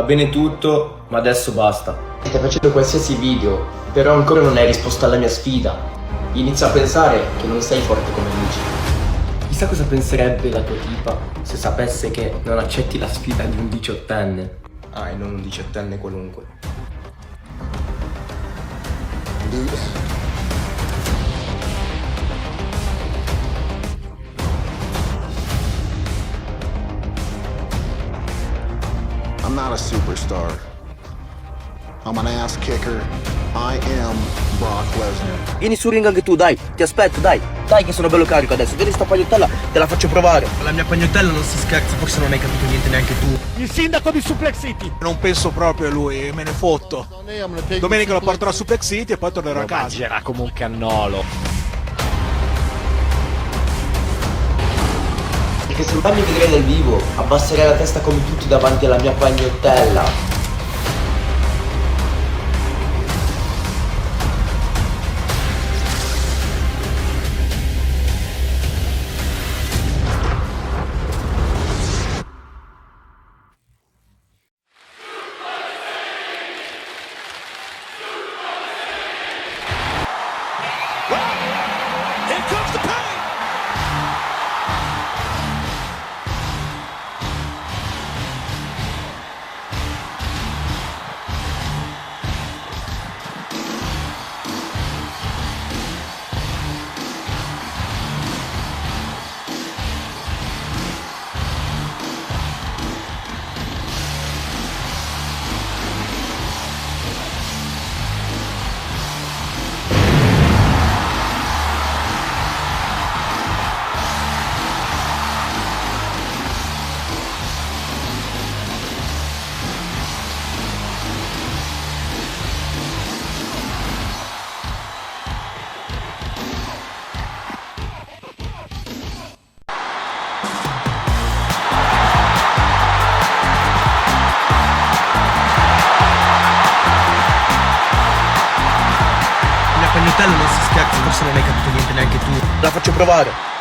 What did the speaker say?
Va bene tutto, ma adesso basta. Stai facendo qualsiasi video, però ancora non hai risposto alla mia sfida. Inizio a pensare che non sei forte come dici. Chissà cosa penserebbe la tua tipa se sapesse che non accetti la sfida di un 18enne. Ah, e non un 18enne qualunque. I'm not a superstar. I'm an ass kicker. I am Brock Lesnar. Vieni su ring anche tu, dai, ti aspetto, dai. Dai che sono bello carico adesso, vedi sta pagnottella, te la faccio provare. Con la mia pagnottella non si scherza, forse non hai capito niente neanche tu. Il sindaco di Suplex City. Non penso proprio a lui, me ne fotto. Domenica lo porterò a Suplex City e poi tornerò a casa. Mangerà come un cannolo. E che se mai mi vedrai dal vivo, abbasserai la testa come tutti davanti alla mia pagnottella. Here comes the pain! La pagnottella non si scherza, forse non hai capito niente neanche tu. Te la faccio provare.